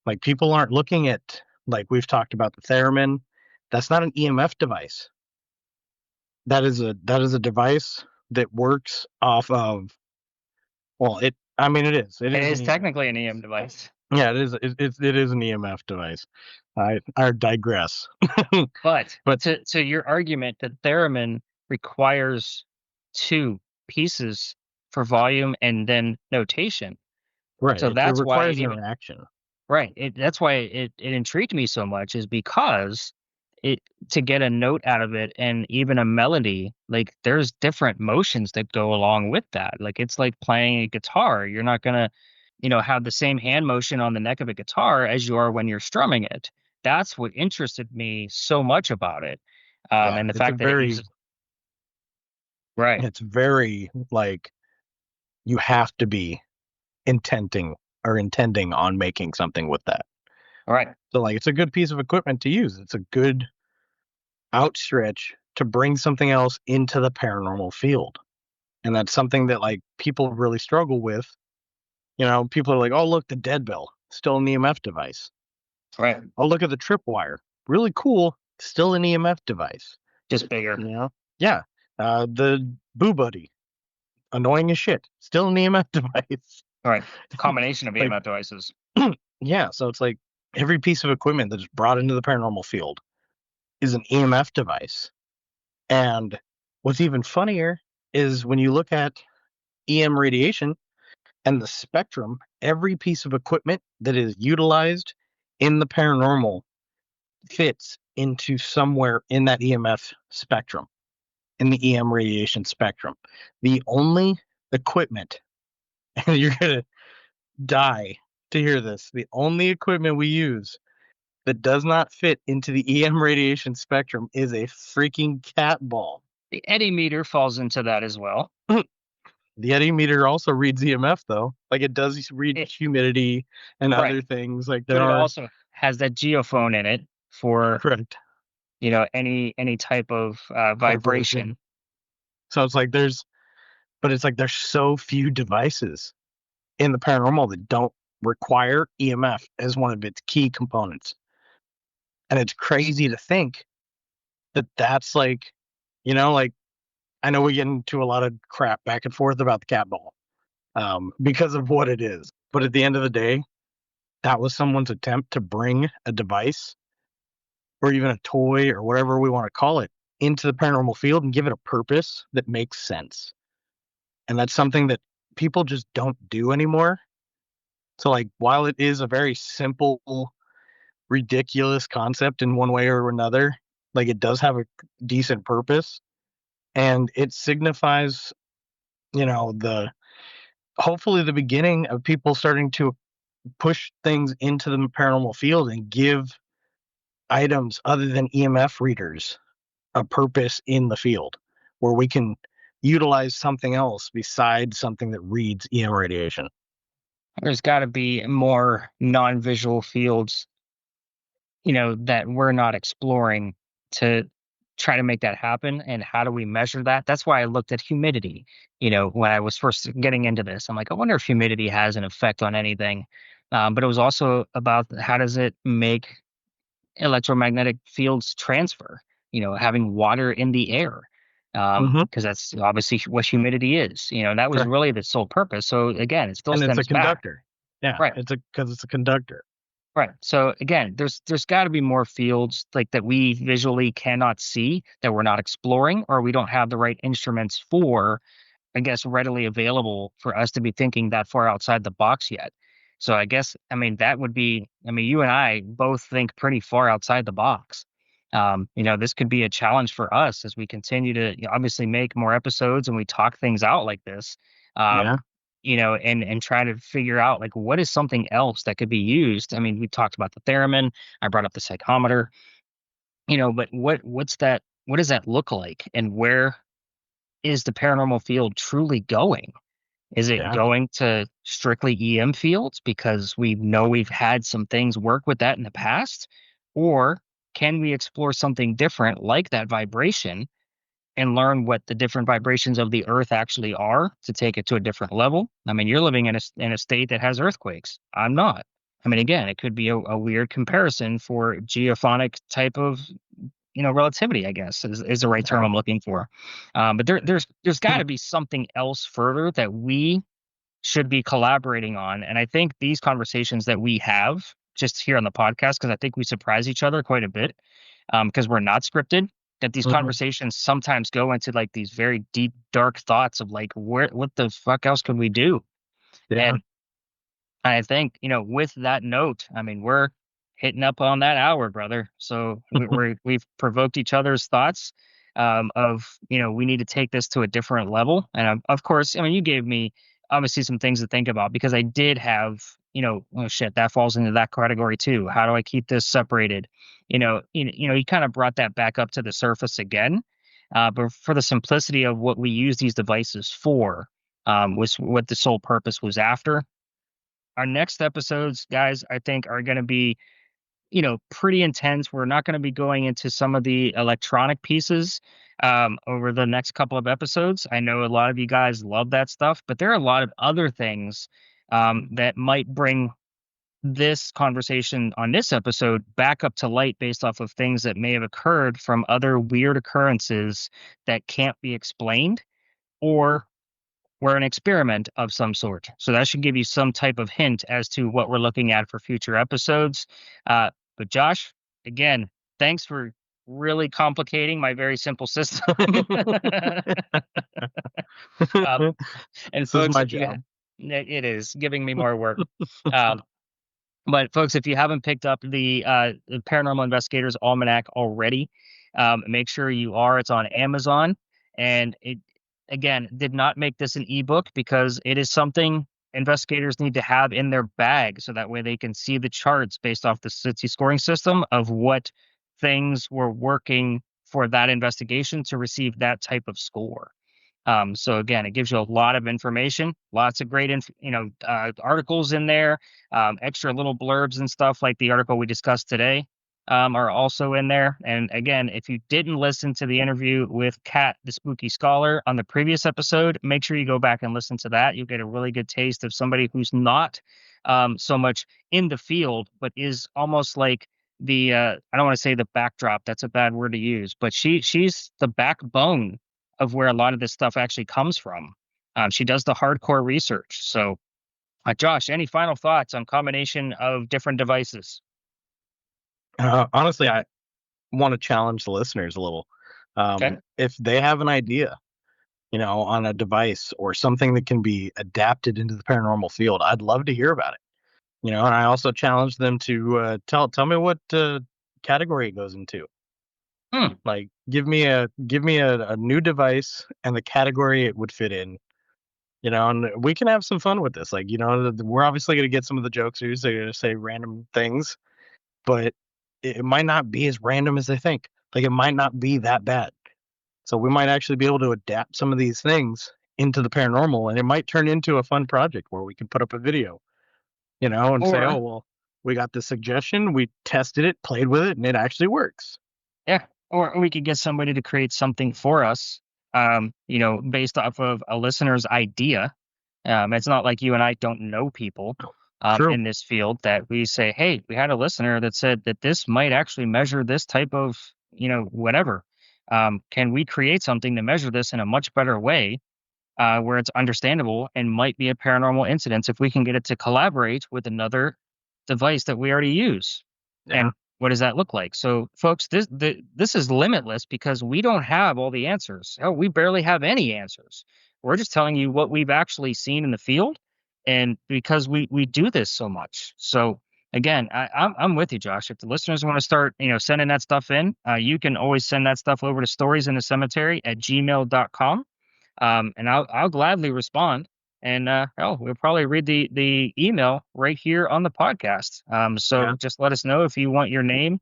Like people aren't looking at, like we've talked about, the theremin. That's not an EMF device. That is a device that works off of, well, I mean, it is. It is an technically an EM device. Yeah, it is. It is an EMF device. I digress. But But to your argument that theremin requires two pieces for volume and then notation. right, So it that's why requires it even interaction. right. That's why it intrigued me so much is because it to get a note out of it and even a melody, like there's different motions that go along with that. Like it's like playing a guitar. You're not gonna, have the same hand motion on the neck of a guitar as you are when you're strumming it. That's what interested me so much about it. Yeah, And the fact that it uses right, it's very like you have to be intending on making something with that. right, So like it's a good piece of equipment to use. It's a good outstretch to bring something else into the paranormal field. And that's something that like people really struggle with. People are like, "Oh, look, the dead bell, still an EMF device. right. Oh, look at the tripwire, really cool, still an EMF device." Just bigger. Yeah. The Boo Buddy, annoying as shit, still an EMF device. Right. Combination of Like, EMF devices. yeah, so it's like every piece of equipment that is brought into the paranormal field is an EMF device. And what's even funnier is when you look at EM radiation and the spectrum, every piece of equipment that is utilized in the paranormal fits into somewhere in that EMF spectrum, in the EM radiation spectrum. The only equipment, and you're going to die to hear this, the only equipment we use that does not fit into the EM radiation spectrum is a freaking cat ball. The eddy meter falls into that as well. The eddy meter also reads EMF though. Like it does read humidity and Right. other things. Like there But it are also has that geophone in it for correct any type of vibration. So it's like there's so few devices in the paranormal that don't require EMF as one of its key components. And it's crazy to think that that's like, like I know we get into a lot of crap back and forth about the cat ball because of what it is. But at the end of the day, that was someone's attempt to bring a device or even a toy or whatever we want to call it into the paranormal field and give it a purpose that makes sense. And that's something that people just don't do anymore. So, like, while it is a very simple, ridiculous concept in one way or another, like, it does have a decent purpose and it signifies, the hopefully the beginning of people starting to push things into the paranormal field and give items other than EMF readers a purpose in the field where we can utilize something else besides something that reads EM radiation. There's got to be more non-visual fields, that we're not exploring to try to make that happen. And how do we measure that? That's why I looked at humidity. When I was first getting into this, I'm like, I wonder if humidity has an effect on anything. But it was also about how does it make electromagnetic fields transfer, having water in the air. Because that's obviously what humidity is, that was Correct. really the sole purpose. So again, it still And it's a stems back. conductor. Yeah, Right. because it's a conductor. Right. So again, there's got to be more fields like that we visually cannot see that we're not exploring, or we don't have the right instruments for, I guess, readily available for us to be thinking that far outside the box yet. So I guess, I mean, that would be, I mean, you and I both think pretty far outside the box. This could be a challenge for us as we continue to obviously make more episodes and we talk things out like this. Yeah. And try to figure out like what is something else that could be used. I mean, we talked about the theremin. I brought up the psychometer. But what's that? What does that look like? And where is the paranormal field truly going? Is it Yeah. going to strictly EM fields because we know we've had some things work with that in the past? Or can we explore something different like that vibration and learn what the different vibrations of the earth actually are to take it to a different level? I mean, you're living in a state that has earthquakes. I'm not. I mean, again, it could be a weird comparison for geophonic type of relativity, I guess is the right term I'm looking for. But there's got to be something else further that we should be collaborating on. And I think these conversations that we have just here on the podcast, because I think we surprise each other quite a bit, because we're not scripted, that these conversations sometimes go into like these very deep, dark thoughts of like, what the fuck else could we do? Yeah. And I think, with that note, I mean, we're hitting up on that hour, brother. So we've provoked each other's thoughts, of, we need to take this to a different level. And of course, I mean, you gave me obviously some things to think about, because I did have, oh shit, that falls into that category too. How do I keep this separated? You kind of brought that back up to the surface again. But for the simplicity of what we use these devices for, was what the sole purpose was after. Our next episodes, guys, I think are going to be, pretty intense. We're not going to be going into some of the electronic pieces, over the next couple of episodes. I know a lot of you guys love that stuff, but there are a lot of other things, that might bring this conversation on this episode back up to light, based off of things that may have occurred from other weird occurrences that can't be explained, or we're an experiment of some sort. So that should give you some type of hint as to what we're looking at for future episodes. But Josh, again, thanks for really complicating my very simple system. And This folks, is my job. it is giving me more work. But folks, if you haven't picked up the Paranormal Investigators Almanac already, make sure you are. It's on Amazon, and it, again, did not make this an ebook because it is something investigators need to have in their bag, so that way they can see the charts based off the CITSI scoring system of what things were working for that investigation to receive that type of score. So again, it gives you a lot of information, lots of great, articles in there, extra little blurbs and stuff like the article we discussed today, are also in there. And again, if you didn't listen to the interview with Kat, the spooky scholar, on the previous episode, make sure you go back and listen to that. You'll get a really good taste of somebody who's not, so much in the field, but is almost like the, I don't want to say the backdrop. That's a bad word to use, but she's the backbone of where a lot of this stuff actually comes from. She does the hardcore research. So, Josh, any final thoughts on combination of different devices? Honestly, I want to challenge the listeners a little. Okay. If they have an idea, on a device or something that can be adapted into the paranormal field, I'd love to hear about it. And I also challenge them to tell me what category it goes into. Like, give me a new device and the category it would fit in. And we can have some fun with this. Like, we're obviously going to get some of the jokesters. They're going to say random things, but it might not be as random as they think. Like, it might not be that bad. So we might actually be able to adapt some of these things into the paranormal, and it might turn into a fun project where we can put up a video, and say, oh, well, we got this suggestion, we tested it, played with it, and it actually works. Yeah. Or we could get somebody to create something for us, based off of a listener's idea. It's not like you and I don't know people in this field that we say, hey, we had a listener that said that this might actually measure this type of, whatever. Can we create something to measure this in a much better way, where it's understandable and might be a paranormal incident if we can get it to collaborate with another device that we already use? Yeah. And what does that look like? So, folks, this is limitless because we don't have all the answers. Hell, we barely have any answers. We're just telling you what we've actually seen in the field, and because we do this so much. So, again, I'm with you, Josh. If the listeners want to start, sending that stuff in, you can always send that stuff over to storiesinthecemetery@gmail.com, and I'll gladly respond. And we'll probably read the email right here on the podcast. So just let us know if you want your name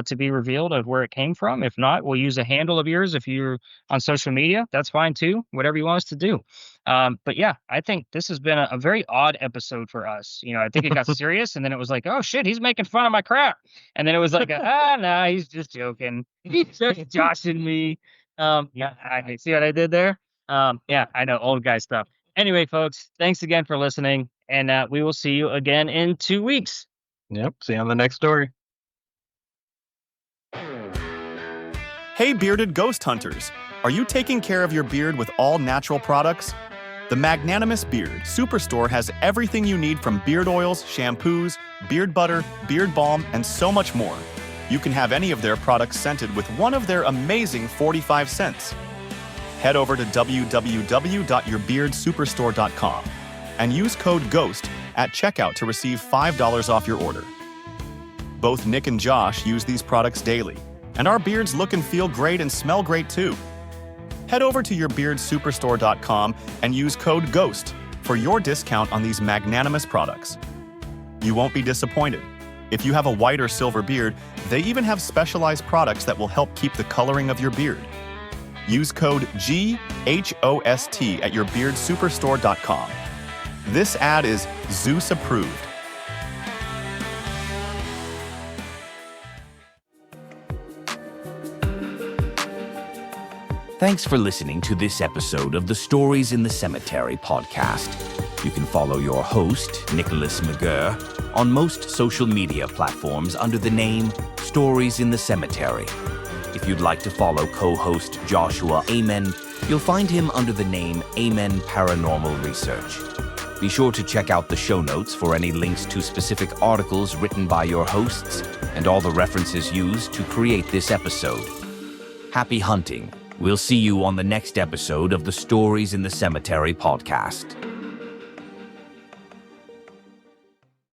to be revealed of where it came from. If not, we'll use a handle of yours. If you're on social media, that's fine too. Whatever you want us to do. But yeah, I think this has been a very odd episode for us. I think it got serious, and then it was like, oh shit, he's making fun of my crap. And then it was like, nah, he's just joking. He's just joshing me. I see what I did there. I know, old guy stuff. Anyway, folks, thanks again for listening, and we will see you again in 2 weeks. Yep. See you on the next story. Hey, bearded ghost hunters. Are you taking care of your beard with all natural products? The Magnanimous Beard Superstore has everything you need from beard oils, shampoos, beard butter, beard balm, and so much more. You can have any of their products scented with one of their amazing 45 cents. Head over to www.yourbeardsuperstore.com and use code GHOST at checkout to receive $5 off your order. Both Nick and Josh use these products daily, and our beards look and feel great and smell great too. Head over to yourbeardsuperstore.com and use code GHOST for your discount on these magnanimous products. You won't be disappointed. If you have a white or silver beard, they even have specialized products that will help keep the coloring of your beard. Use code GHOST at yourbeardsuperstore.com. This ad is Zeus approved. Thanks for listening to this episode of the Stories in the Cemetery podcast. You can follow your host, Nicholas McGurr, on most social media platforms under the name Stories in the Cemetery. If you'd like to follow co-host Joshua Amen, you'll find him under the name Amen Paranormal Research. Be sure to check out the show notes for any links to specific articles written by your hosts and all the references used to create this episode. Happy hunting. We'll see you on the next episode of the Stories in the Cemetery podcast.